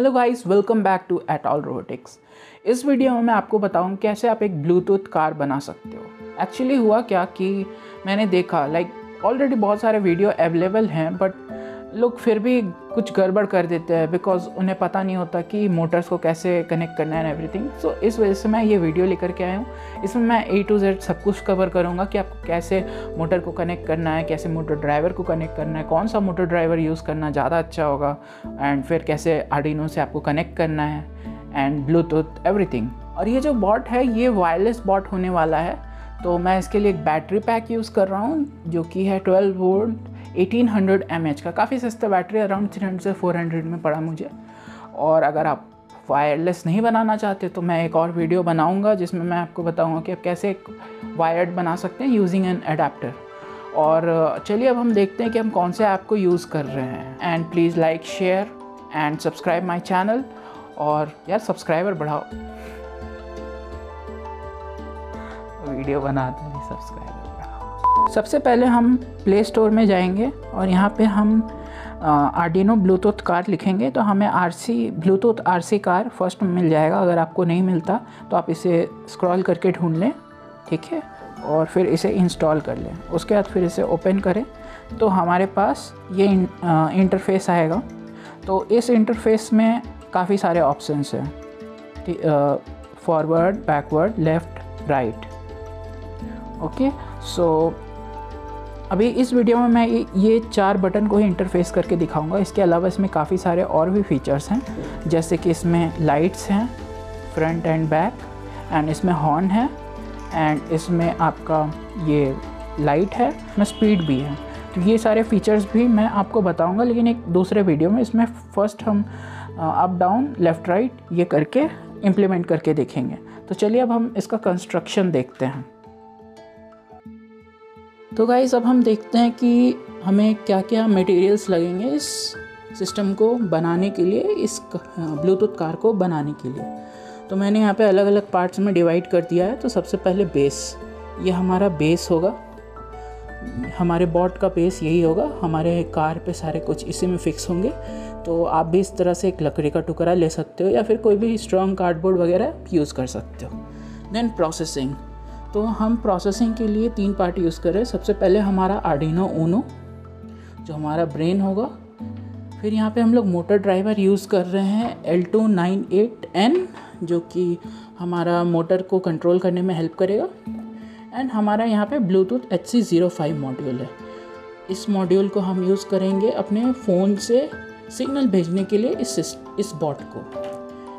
Hello guys, welcome back to atoll robotics. इस video में मैं आपको बताऊं कैसे आप एक ब्लूटूथ कार बना सकते हो। एक्चुअली हुआ क्या कि मैंने देखा ऑलरेडी बहुत सारे वीडियो अवेलेबल हैं, बट लोग फिर भी कुछ गड़बड़ कर देते हैं बिकॉज उन्हें पता नहीं होता कि मोटर्स को कैसे कनेक्ट करना है एंड एवरीथिंग। सो इस वजह से मैं ये वीडियो लेकर के आया हूँ। इसमें मैं A to Z सब कुछ कवर करूँगा कि आपको कैसे मोटर को कनेक्ट करना है, कैसे मोटर ड्राइवर को कनेक्ट करना है, कौन सा मोटर ड्राइवर यूज़ करना ज़्यादा अच्छा होगा, एंड फिर कैसे आर्डिनो से आपको कनेक्ट करना है, एंड ब्लूटूथ एवरीथिंग। और ये जो बॉट है ये वायरलेस बॉट होने वाला है, तो मैं इसके लिए एक बैटरी पैक यूज़ कर रहा हूँ जो कि है 12 वोल्ट 1800 mAh का। काफ़ी सस्ता बैटरी, अराउंड 300 से 400 में पड़ा मुझे। और अगर आप वायरलेस नहीं बनाना चाहते तो मैं एक और वीडियो बनाऊंगा जिसमें मैं आपको बताऊंगा कि आप कैसे एक वायर्ड बना सकते हैं यूजिंग एन एडाप्टर। और चलिए अब हम देखते हैं कि हम कौन से ऐप को यूज़ कर रहे हैं। And please like, share and subscribe my channel. और यार सब्सक्राइबर बढ़ाओ, वीडियो बनाते हैं सब्सक्राइबर। सबसे पहले हम प्ले स्टोर में जाएंगे और यहाँ पे हम आर्डिनो ब्लूटूथ कार लिखेंगे तो हमें ब्लूटूथ RC कार फर्स्ट मिल जाएगा। अगर आपको नहीं मिलता तो आप इसे स्क्रॉल करके ढूंढ लें, ठीक है, और फिर इसे इंस्टॉल कर लें। उसके बाद फिर इसे ओपन करें तो हमारे पास ये इंटरफेस आएगा। तो इस इंटरफेस में काफ़ी सारे ऑप्शंस हैं, forward, backward, left, right. Okay, so अभी इस वीडियो में मैं ये 4 बटन को ही इंटरफेस करके दिखाऊंगा। इसके अलावा इसमें काफ़ी सारे और भी फीचर्स हैं, जैसे कि इसमें लाइट्स हैं फ्रंट एंड बैक, एंड इसमें हॉर्न है, एंड इसमें आपका ये लाइट है, इसमें स्पीड भी है। तो ये सारे फीचर्स भी मैं आपको बताऊंगा, लेकिन एक दूसरे वीडियो में। इसमें फर्स्ट हम अप डाउन लेफ़्ट राइट ये करके इम्प्लीमेंट करके देखेंगे। तो चलिए अब हम इसका कंस्ट्रक्शन देखते हैं। तो गाइस अब हम देखते हैं कि हमें क्या क्या मटेरियल्स लगेंगे इस सिस्टम को बनाने के लिए, इस ब्लूटूथ कार को बनाने के लिए। तो मैंने यहाँ पे अलग अलग पार्ट्स में डिवाइड कर दिया है। तो सबसे पहले बेस, ये हमारा बेस होगा, हमारे बॉट का बेस यही होगा। हमारे कार पे सारे कुछ इसी में फिक्स होंगे। तो आप भी इस तरह से एक लकड़ी का टुकड़ा ले सकते हो या फिर कोई भी स्ट्रॉन्ग कार्डबोर्ड वगैरह यूज़ कर सकते हो। देन प्रोसेसिंग, तो हम प्रोसेसिंग के लिए 3 पार्ट यूज़ करें। सबसे पहले हमारा आर्डिनो ऊनो जो हमारा ब्रेन होगा। फिर यहाँ पे हम लोग मोटर ड्राइवर यूज़ कर रहे हैं L298N जो कि हमारा मोटर को कंट्रोल करने में हेल्प करेगा। एंड हमारा यहाँ पे ब्लूटूथ HC05 मॉड्यूल है। इस मॉड्यूल को हम यूज़ करेंगे अपने फ़ोन से सिग्नल भेजने के लिए इस बॉट को।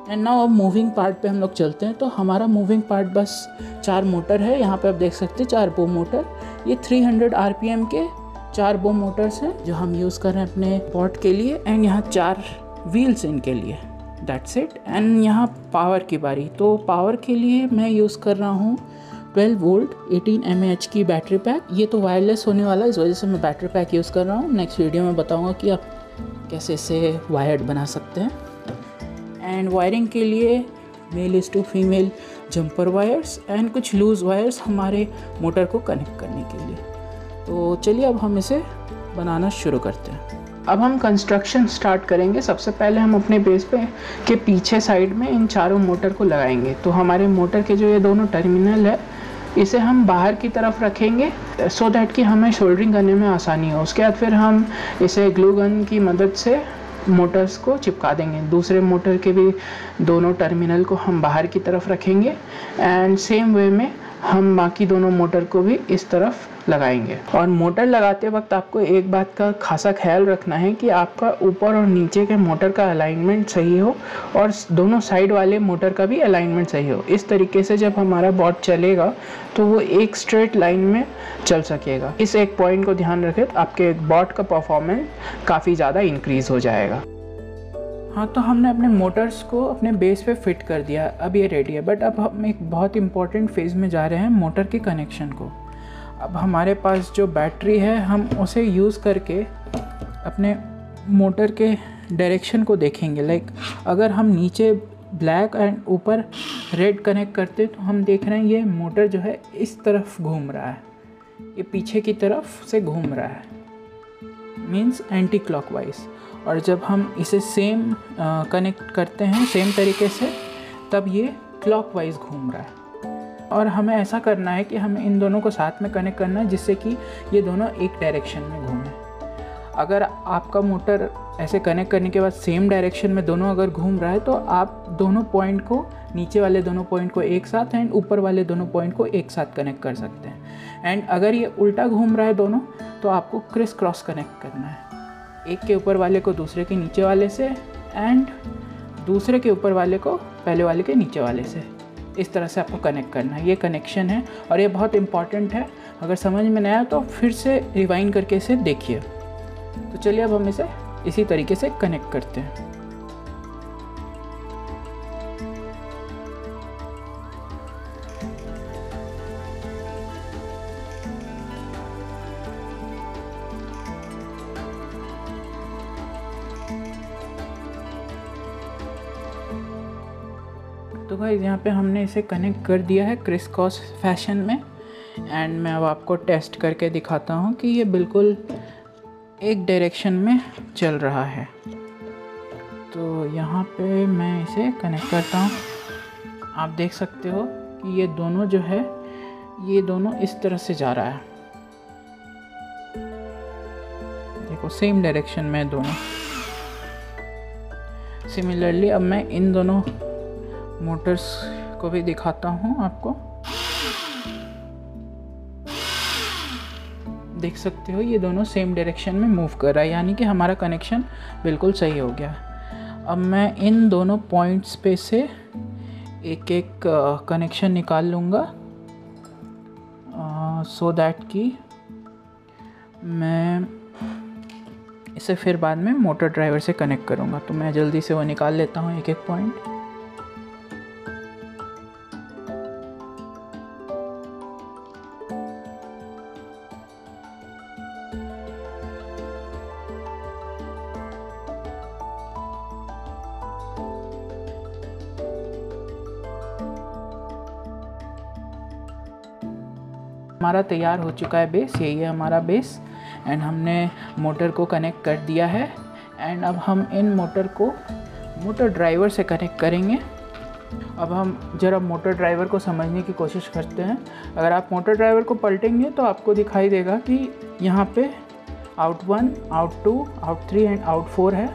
एंड नाउ अब मूविंग पार्ट पे हम लोग चलते हैं। तो हमारा मूविंग पार्ट बस 4 मोटर है। यहाँ पे आप देख सकते हैं 4 बो मोटर। ये 300 RPM के 4 बो मोटर्स हैं जो हम यूज़ कर रहे हैं अपने बॉट के लिए। एंड यहाँ 4 व्हील्स इनके लिए, दैट्स इट। एंड यहाँ पावर की बारी, तो पावर के लिए मैं यूज़ कर रहा हूँ 12 वोल्ट 18 mAh की बैटरी पैक। ये तो वायरलेस होने वाला है, इस वजह से मैं बैटरी पैक यूज़ कर रहा हूँ। नेक्स्ट वीडियो में बताऊँगा कि आप कैसे इसे वायर्ड बना सकते हैं। एंड वायरिंग के लिए male is to female jumper wires and कुछ लूज़ वायर्स हमारे मोटर को कनेक्ट करने के लिए। तो चलिए अब हम इसे बनाना शुरू करते हैं। अब हम कंस्ट्रक्शन स्टार्ट करेंगे। सबसे पहले हम अपने बेस पे के पीछे साइड में इन चारों मोटर को लगाएंगे। तो हमारे मोटर के जो ये दोनों टर्मिनल है इसे हम बाहर की तरफ रखेंगे सो दैट कि हमें शोल्डरिंग करने में आसानी हो। उसके बाद फिर हम इसे ग्लू गन की मदद से मोटर्स को चिपका देंगे। दूसरे मोटर के भी दोनों टर्मिनल को हम बाहर की तरफ रखेंगे एंड सेम वे में हम बाकी दोनों मोटर को भी इस तरफ लगाएंगे। और मोटर लगाते वक्त आपको एक बात का खासा ख्याल रखना है कि आपका ऊपर और नीचे के मोटर का अलाइनमेंट सही हो और दोनों साइड वाले मोटर का भी अलाइनमेंट सही हो। इस तरीके से जब हमारा बॉट चलेगा तो वो एक स्ट्रेट लाइन में चल सकेगा। इस एक पॉइंट को ध्यान रखें तो आपके बॉट का परफॉर्मेंस काफ़ी ज़्यादा इंक्रीज हो जाएगा। हाँ, तो हमने अपने मोटर्स को अपने बेस पे फिट कर दिया, अब ये रेडी है। बट अब हम एक बहुत इंपॉर्टेंट फेज़ में जा रहे हैं, मोटर के कनेक्शन को। अब हमारे पास जो बैटरी है हम उसे यूज़ करके अपने मोटर के डायरेक्शन को देखेंगे। अगर हम नीचे ब्लैक एंड ऊपर रेड कनेक्ट करते तो हम देख रहे हैं ये मोटर जो है इस तरफ घूम रहा है, ये पीछे की तरफ से घूम रहा है, मीन्स एंटी क्लॉकवाइज। और जब हम इसे सेम कनेक्ट करते हैं सेम तरीके से, तब ये क्लॉकवाइज घूम रहा है। और हमें ऐसा करना है कि हमें इन दोनों को साथ में कनेक्ट करना है जिससे कि ये दोनों एक डायरेक्शन में घूमें। अगर आपका मोटर ऐसे कनेक्ट करने के बाद सेम डायरेक्शन में दोनों अगर घूम रहा है तो आप दोनों पॉइंट को, नीचे वाले दोनों पॉइंट को एक साथ एंड ऊपर वाले दोनों पॉइंट को एक साथ कनेक्ट कर सकते हैं। एंड अगर ये उल्टा घूम रहा है दोनों, तो आपको क्रिस क्रॉस कनेक्ट करना है, एक के ऊपर वाले को दूसरे के नीचे वाले से एंड दूसरे के ऊपर वाले को पहले वाले के नीचे वाले से। इस तरह से आपको कनेक्ट करना है। ये कनेक्शन है और ये बहुत इम्पॉर्टेंट है। अगर समझ में नहीं आया तो फिर से रिवाइंड करके इसे देखिए। तो चलिए अब हम इसे इसी तरीके से कनेक्ट करते हैं। तो गाइस यहाँ पे हमने इसे कनेक्ट कर दिया है क्रिस क्रॉस फैशन में। एंड मैं अब आपको टेस्ट करके दिखाता हूँ कि ये बिल्कुल एक डायरेक्शन में चल रहा है। तो यहाँ पे मैं इसे कनेक्ट करता हूँ। आप देख सकते हो कि ये दोनों जो है, ये दोनों इस तरह से जा रहा है। देखो सेम डायरेक्शन में दोनों। सिमिलरली अब मैं इन दोनों मोटर्स को भी दिखाता हूँ आपको। देख सकते हो ये दोनों सेम डायरेक्शन में मूव कर रहा है, यानी कि हमारा कनेक्शन बिल्कुल सही हो गया। अब मैं इन दोनों पॉइंट्स पे से एक एक कनेक्शन निकाल लूँगा सो दैट कि मैं इसे फिर बाद में मोटर ड्राइवर से कनेक्ट करूँगा। तो मैं जल्दी से वो निकाल लेता हूँ एक एक पॉइंट। हमारा तैयार हो चुका है बेस, यही है हमारा बेस। एंड हमने मोटर को कनेक्ट कर दिया है। एंड अब हम इन मोटर को मोटर ड्राइवर से कनेक्ट करेंगे। अब हम ज़रा मोटर ड्राइवर को समझने की कोशिश करते हैं। अगर आप मोटर ड्राइवर को पलटेंगे तो आपको दिखाई देगा कि यहाँ पे out 1, out 2, out 3 and out 4 है।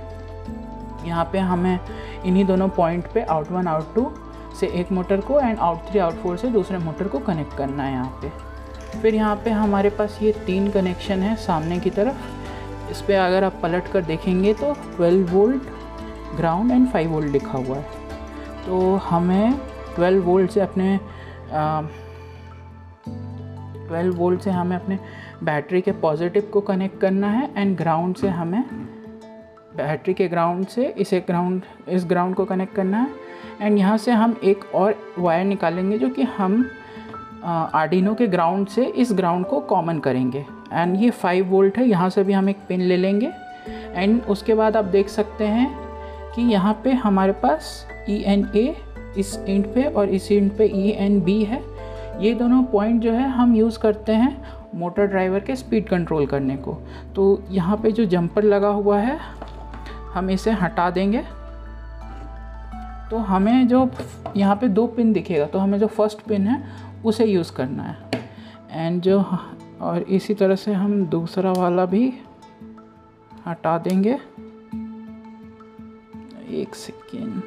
यहाँ पे हमें इन्हीं दोनों पॉइंट पे आउट 1, आउट 2 से एक मोटर को एंड आउट 3, आउट 4 से दूसरे मोटर को कनेक्ट करना है यहाँ पे। फिर यहाँ पे हमारे पास ये 3 कनेक्शन है सामने की तरफ। इस पे अगर आप पलट कर देखेंगे तो 12 वोल्ट, ग्राउंड एंड 5 वोल्ट लिखा हुआ है। तो हमें 12 वोल्ट से हमें अपने बैटरी के पॉजिटिव को कनेक्ट करना है एंड ग्राउंड से हमें बैटरी के ग्राउंड से इस ग्राउंड को कनेक्ट करना है। एंड यहाँ से हम एक और वायर निकालेंगे जो कि हम आर्डिनो के ग्राउंड से इस ग्राउंड को कॉमन करेंगे। एंड ये 5 वोल्ट है, यहाँ से भी हम एक पिन ले लेंगे। एंड उसके बाद आप देख सकते हैं कि यहाँ पे हमारे पास ENA इस एंड पे और इस एंड पे ENB है। ये दोनों पॉइंट जो है हम यूज़ करते हैं मोटर ड्राइवर के स्पीड कंट्रोल करने को। तो यहाँ पे जो जंपर लगा हुआ है हम इसे हटा देंगे। तो हमें जो यहाँ पे 2 पिन दिखेगा, तो हमें जो फर्स्ट पिन है उसे यूज़ करना है। एंड और इसी तरह से हम दूसरा वाला भी हटा देंगे। एक सेकेंड,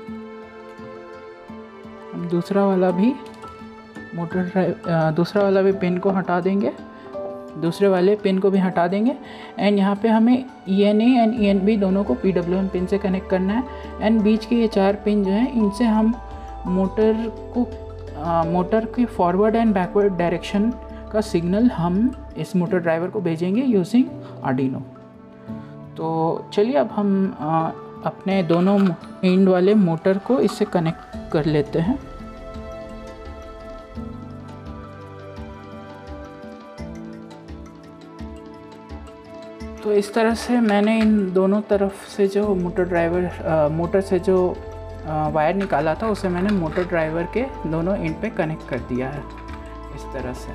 हम दूसरा वाला भी पिन को हटा देंगे, दूसरे वाले पिन को भी हटा देंगे। एंड यहाँ पे हमें ENA एंड ENB दोनों को PWM पिन से कनेक्ट करना है। एंड बीच के ये 4 पिन जो हैं इनसे हम मोटर के फॉरवर्ड एंड बैकवर्ड डायरेक्शन का सिग्नल हम इस मोटर ड्राइवर को भेजेंगे यूजिंग आर्डिनो। तो चलिए अब हम अपने दोनों एंड वाले मोटर को इससे कनेक्ट कर लेते हैं। तो इस तरह से मैंने इन दोनों तरफ से जो मोटर से जो वायर निकाला था उसे मैंने मोटर ड्राइवर के दोनों एंड पे कनेक्ट कर दिया है इस तरह से।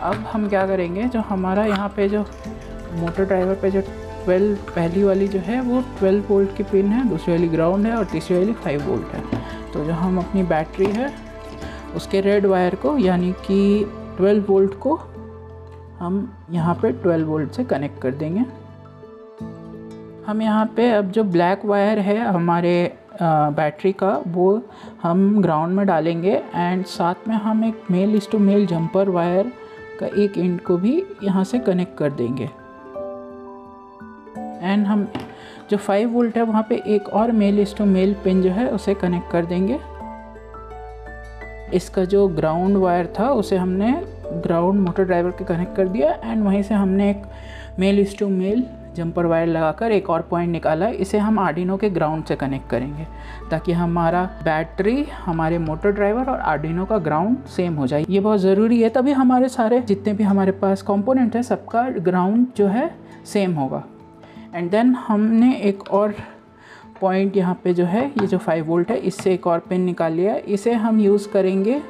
अब हम क्या करेंगे, जो हमारा यहाँ पे जो मोटर ड्राइवर पे जो पहली वाली जो है वो 12 वोल्ट की पिन है, दूसरी वाली ग्राउंड है और तीसरी वाली 5 वोल्ट है। तो जो हम अपनी बैटरी है उसके रेड वायर को यानी कि 12 वोल्ट को हम यहाँ पे 12 वोल्ट से कनेक्ट कर देंगे। हम यहाँ पे अब जो ब्लैक वायर है हमारे बैटरी का वो हम ग्राउंड में डालेंगे एंड साथ में हम एक male to male jumper wire का एक एंड को भी यहाँ से कनेक्ट कर देंगे। एंड हम जो 5 वोल्ट है वहाँ पे एक और मेल टू मेल पिन जो है उसे कनेक्ट कर देंगे। इसका जो ग्राउंड वायर था उसे हमने ग्राउंड मोटर ड्राइवर के कनेक्ट कर दिया एंड वहीं से हमने एक male to male jumper wire लगाकर एक और पॉइंट निकाला है। इसे हम आर्डिनो के ग्राउंड से कनेक्ट करेंगे ताकि हमारा बैटरी, हमारे मोटर ड्राइवर और आर्डिनो का ग्राउंड सेम हो जाए। ये बहुत ज़रूरी है, तभी हमारे सारे जितने भी हमारे पास कंपोनेंट है सबका ग्राउंड जो है सेम होगा। एंड देन हमने एक और पॉइंट यहाँ पे जो है ये जो 5 वोल्ट है इससे एक और पिन निकाल लिया। इसे हम यूज़ करेंगे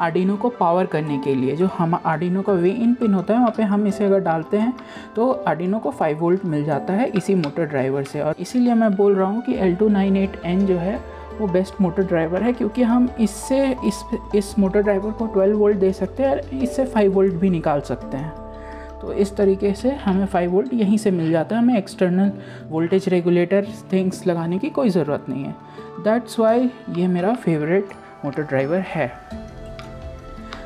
आर्डिनो को पावर करने के लिए। जो हम आर्डिनो का वे इन पिन होता है वहाँ पे हम इसे अगर डालते हैं तो आर्डिनो को 5 वोल्ट मिल जाता है इसी मोटर ड्राइवर से। और इसीलिए मैं बोल रहा हूँ कि L298N जो है वो बेस्ट मोटर ड्राइवर है, क्योंकि हम इससे इस मोटर ड्राइवर को 12 वोल्ट दे सकते हैं और इससे 5 वोल्ट भी निकाल सकते हैं। तो इस तरीके से हमें 5 वोल्ट यहीं से मिल जाता है, हमें एक्सटर्नल वोल्टेज रेगुलेटर थिंग्स लगाने की कोई ज़रूरत नहीं है। दैट्स वाई ये मेरा फेवरेट मोटर ड्राइवर है।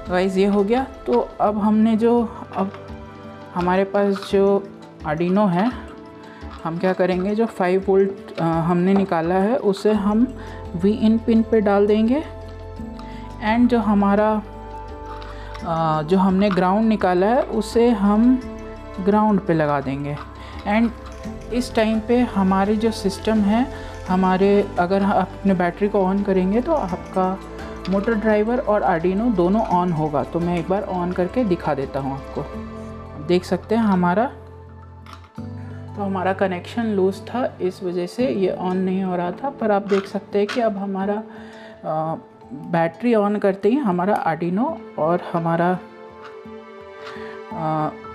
गाइस ये हो गया। तो अब हमने अब हमारे पास जो आर्डिनो है हम क्या करेंगे, जो 5 वोल्ट हमने निकाला है उसे हम वी इन पिन पे डाल देंगे एंड जो हमारा जो हमने ग्राउंड निकाला है उसे हम ग्राउंड पे लगा देंगे। एंड इस टाइम पे हमारे जो सिस्टम है अगर आप अपने बैटरी को ऑन करेंगे तो आपका मोटर ड्राइवर और आर्डिनो दोनों ऑन होगा। तो मैं एक बार ऑन करके दिखा देता हूँ आपको। देख सकते हैं हमारा कनेक्शन लूज था, इस वजह से ये ऑन नहीं हो रहा था। पर आप देख सकते हैं कि अब हमारा बैटरी ऑन करते ही हमारा आर्डिनो और हमारा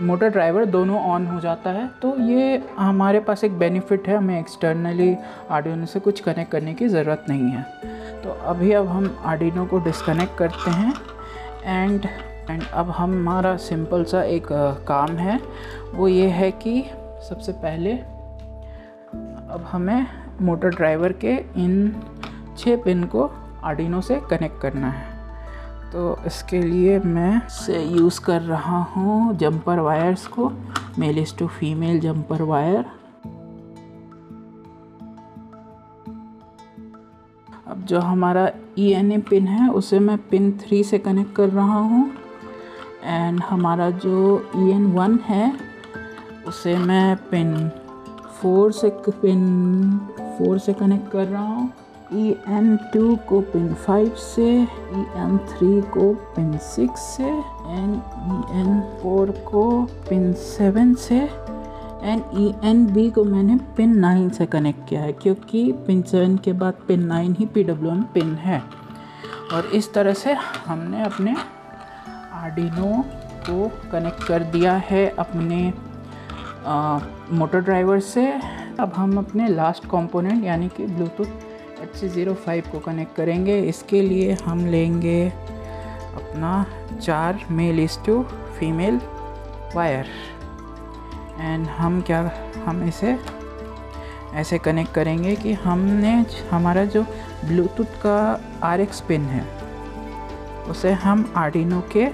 मोटर ड्राइवर दोनों ऑन हो जाता है। तो ये हमारे पास एक बेनिफिट है, हमें एक्सटर्नली आर्डिनो से कुछ कनेक्ट करने की ज़रूरत नहीं है। तो अब हम आर्डिनो को डिस्कनेक्ट करते हैं एंड अब हमारा सिंपल सा एक काम है, वो ये है कि सबसे पहले अब हमें मोटर ड्राइवर के इन 6 पिन को आर्डिनो से कनेक्ट करना है। तो इसके लिए मैं से यूज़ कर रहा हूँ जंपर वायर्स को, male to female jumper wire. अब जो हमारा ENA पिन है उसे मैं पिन 3 से कनेक्ट कर रहा हूँ एंड हमारा जो EN1 है उसे मैं पिन 4 से कनेक्ट कर रहा हूँ। EN2 को पिन 5 से, EN3 को पिन 6 से एंड EN4 को पिन 7 से एंड ENB को मैंने पिन 9 से कनेक्ट किया है, क्योंकि पिन 7 के बाद पिन 9 ही PWM पिन है। और इस तरह से हमने अपने आर्डिनो को कनेक्ट कर दिया है अपने मोटर ड्राइवर से। अब हम अपने लास्ट कंपोनेंट यानी कि ब्लूटूथ HC05 को कनेक्ट करेंगे। इसके लिए हम लेंगे अपना 4 male to female wire and हम इसे ऐसे कनेक्ट करेंगे कि हमारा जो ब्लूटूथ का RX पिन है उसे हम आर्डिनो के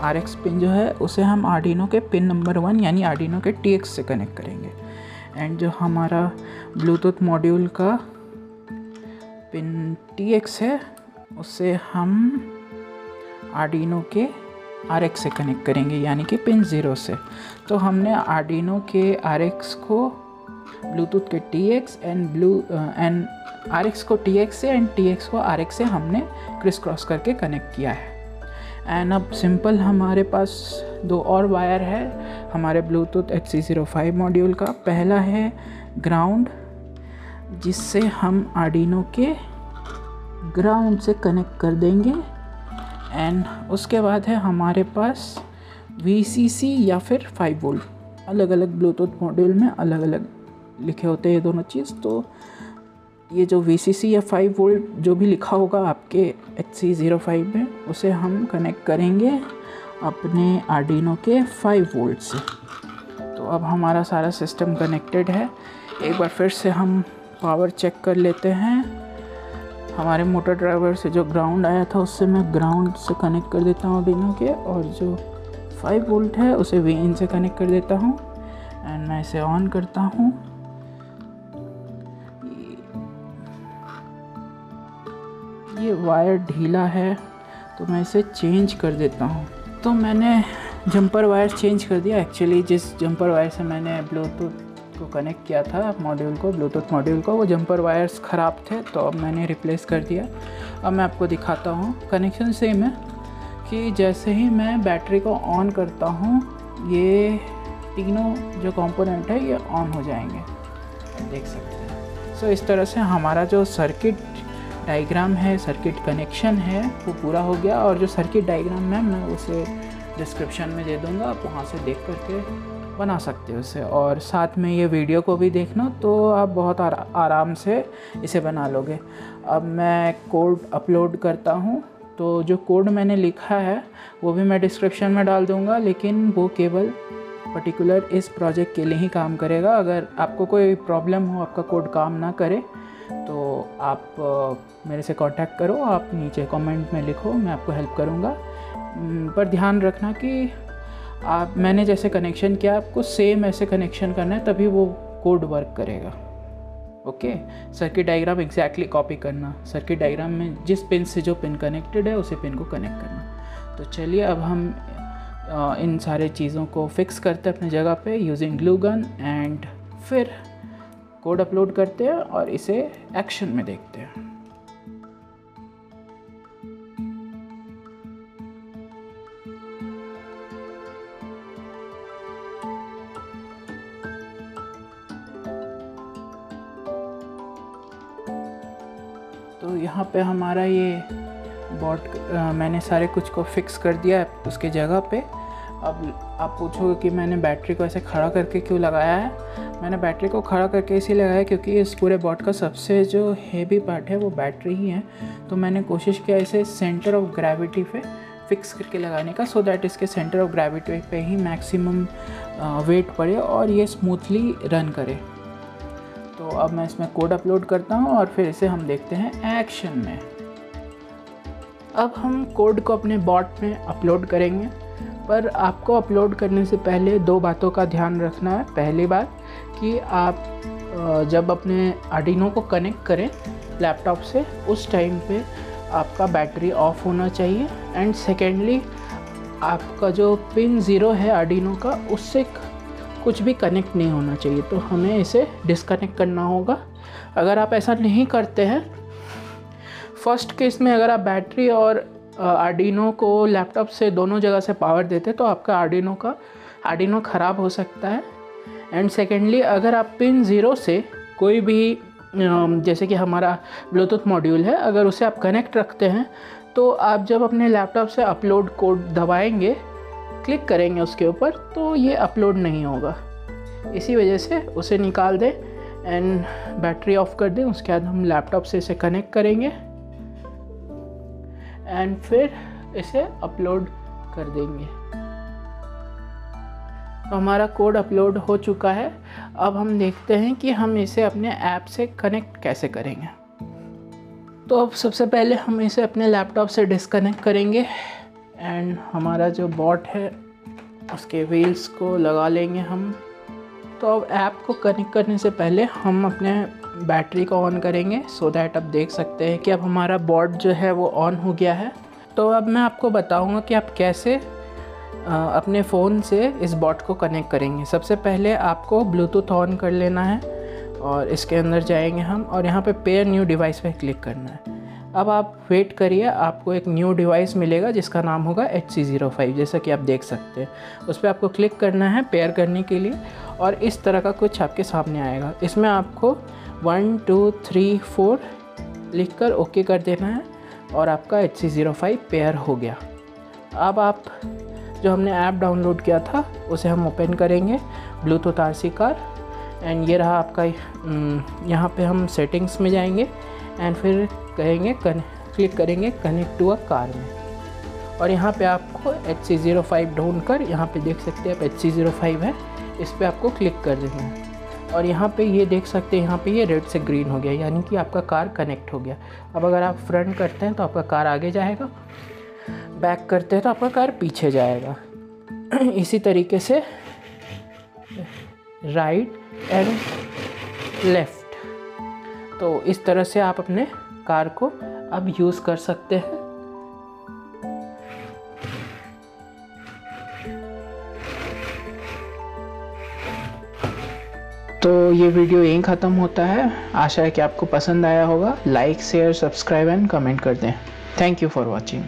RX पिन जो है उसे हम आर्डिनो के पिन नंबर 1 यानी आर्डिनो के TX से कनेक्ट करेंगे एंड जो हमारा ब्लूटूथ मॉड्यूल का पिन TX है उसे हम आर्डिनो के RX से कनेक्ट करेंगे यानी कि पिन 0 से। तो हमने आर्डिनो के RX को ब्लूटूथ के TX एंड RX को TX से एंड TX को RX से हमने क्रिस क्रॉस करके कनेक्ट किया है। एंड अब सिंपल हमारे पास 2 और वायर है हमारे ब्लूटूथ HC05 मॉड्यूल का। पहला है ग्राउंड, जिससे हम आर्डिनो के ग्राउंड से कनेक्ट कर देंगे एंड उसके बाद है हमारे पास VCC या फिर 5 वोल्ट, अलग अलग ब्लूटूथ मॉड्यूल में अलग अलग लिखे होते हैं ये दोनों चीज़। तो ये जो VCC या 5 वोल्ट जो भी लिखा होगा आपके HC05 में, उसे हम कनेक्ट करेंगे अपने आर्डिनो के 5 वोल्ट से। तो अब हमारा सारा सिस्टम कनेक्टेड है। एक बार फिर से हम पावर चेक कर लेते हैं। हमारे मोटर ड्राइवर से जो ग्राउंड आया था उससे मैं ग्राउंड से कनेक्ट कर देता हूँ आर्डिनो के, और जो 5 वोल्ट है उसे Vin से कनेक्ट कर देता हूँ एंड मैं इसे ऑन करता हूँ। ये वायर ढीला है तो मैं इसे चेंज कर देता हूँ। तो मैंने जंपर वायर चेंज कर दिया। एक्चुअली जिस जंपर वायर से मैंने ब्लूटूथ को कनेक्ट किया था मॉड्यूल को, ब्लूटूथ मॉड्यूल को, वो जंपर वायर्स ख़राब थे तो अब मैंने रिप्लेस कर दिया। अब मैं आपको दिखाता हूँ। कनेक्शन सेम है कि जैसे ही मैं बैटरी को ऑन करता हूँ ये तीनों जो कंपोनेंट है ये ऑन हो जाएंगे, देख सकते हैं। सो इस तरह से हमारा जो सर्किट डायग्राम है, सर्किट कनेक्शन है, वो पूरा हो गया। और जो सर्किट डायग्राम है मैं उसे डिस्क्रिप्शन में दे दूँगा, आप वहाँ से देख करके बना सकते हो इसे। और साथ में ये वीडियो को भी देखना तो आप बहुत आराम से इसे बना लोगे। अब मैं कोड अपलोड करता हूँ। तो जो कोड मैंने लिखा है वो भी मैं डिस्क्रिप्शन में डाल दूँगा, लेकिन वो केवल पर्टिकुलर इस प्रोजेक्ट के लिए ही काम करेगा। अगर आपको कोई प्रॉब्लम हो, आपका कोड काम ना करे, तो आप मेरे से कांटेक्ट करो, आप नीचे कमेंट में लिखो, मैं आपको हेल्प करूँगा। पर ध्यान रखना कि मैंने जैसे कनेक्शन किया आपको सेम ऐसे कनेक्शन करना है, तभी वो कोड वर्क करेगा। Okay, circuit diagram exactly copy करना। सर्किट डायग्राम में जिस पिन से जो पिन कनेक्टेड है उसी पिन को कनेक्ट करना। तो चलिए अब हम इन सारे चीज़ों को फिक्स करते हैं अपनी जगह पे यूजिंग ग्लू गन, एंड फिर कोड अपलोड करते हैं और इसे एक्शन में देखते हैं। तो यहाँ पे हमारा ये बोर्ड मैंने सारे कुछ को फिक्स कर दिया है उसके जगह पे। अब आप पूछोगे कि मैंने बैटरी को ऐसे खड़ा करके क्यों लगाया है। मैंने बैटरी को खड़ा करके इसीलिए लगाया क्योंकि इस पूरे बोर्ड का सबसे जो हेवी पार्ट है वो बैटरी ही है। तो मैंने कोशिश किया इसे सेंटर ऑफ ग्रेविटी पे फिक्स करके लगाने का, सो दैट इसके सेंटर ऑफ ग्रेविटी पे ही मैक्सिमम वेट पड़े और ये स्मूथली रन करे। तो अब मैं इसमें कोड अपलोड करता हूँ और फिर इसे हम देखते हैं एक्शन में। अब हम कोड को अपने बॉट में अपलोड करेंगे, पर आपको अपलोड करने से पहले 2 बातों का ध्यान रखना है। पहली बात कि आप जब अपने आर्डिनो को कनेक्ट करें लैपटॉप से, उस टाइम पे आपका बैटरी ऑफ होना चाहिए। एंड सेकेंडली, आपका जो पिन 0 है आर्डिनो का, उससे कुछ भी कनेक्ट नहीं होना चाहिए। तो हमें इसे डिस्कनेक्ट करना होगा। अगर आप ऐसा नहीं करते हैं, फर्स्ट केस में अगर आप बैटरी और आर्डिनो को लैपटॉप से दोनों जगह से पावर देते तो आपका आर्डिनो ख़राब हो सकता है। एंड सेकेंडली, अगर आप पिन 0 से कोई भी जैसे कि हमारा ब्लूटूथ मॉड्यूल है, अगर उसे आप कनेक्ट रखते हैं तो आप जब अपने लैपटॉप से अपलोड कोड दबाएंगे, क्लिक करेंगे उसके ऊपर, तो ये अपलोड नहीं होगा। इसी वजह से उसे निकाल दें एंड बैटरी ऑफ कर दें। उसके बाद हम लैपटॉप से इसे कनेक्ट करेंगे एंड फिर इसे अपलोड कर देंगे। तो हमारा कोड अपलोड हो चुका है। अब हम देखते हैं कि हम इसे अपने ऐप से कनेक्ट कैसे करेंगे। तो अब सबसे पहले हम इसे अपने लैपटॉप से डिस्कनेक्ट करेंगे एंड हमारा जो बॉट है उसके व्हील्स को लगा लेंगे हम। तो अब ऐप को कनेक्ट करने से पहले हम अपने बैटरी को ऑन करेंगे, सो दैट आप देख सकते हैं कि अब हमारा बोर्ड जो है वो ऑन हो गया है। तो अब मैं आपको बताऊंगा कि आप कैसे अपने फ़ोन से इस बोर्ड को कनेक्ट करेंगे। सबसे पहले आपको ब्लूटूथ ऑन कर लेना है और इसके अंदर जाएंगे हम और यहाँ पे पेयर न्यू डिवाइस पे क्लिक करना है। अब आप वेट करिए, आपको एक न्यू डिवाइस मिलेगा जिसका नाम होगा HC05, जैसा कि आप देख सकते हैं। उस पर आपको क्लिक करना है पेयर करने के लिए और इस तरह का कुछ आपके सामने आएगा। इसमें आपको 1 2 3 4 लिख कर ओके कर देना है और आपका HC05 पेयर हो गया। अब आप जो हमने ऐप डाउनलोड किया था उसे हम ओपन करेंगे, ब्लूटूथ RC कार। एंड ये रहा आपका, यहाँ पे हम सेटिंग्स में जाएंगे एंड फिर कहेंगे क्लिक करेंगे कनेक्ट टू अ कार में। और यहाँ पे आपको HC05 ढूंढकर यहाँ पे देख सकते हैं आप HC05 है, इस पर आपको क्लिक कर देना है। और यहाँ पे ये देख सकते हैं, यहाँ पे ये रेड से ग्रीन हो गया, यानी कि आपका कार कनेक्ट हो गया। अब अगर आप फ्रंट करते हैं तो आपका कार आगे जाएगा, बैक करते हैं तो आपका कार पीछे जाएगा। इसी तरीके से राइट एंड लेफ़्ट। तो इस तरह से आप अपने कार को अब यूज़ कर सकते हैं। तो ये वीडियो यहीं ख़त्म होता है। आशा है कि आपको पसंद आया होगा। Like, share, subscribe and comment कर दें। Thank you for watching.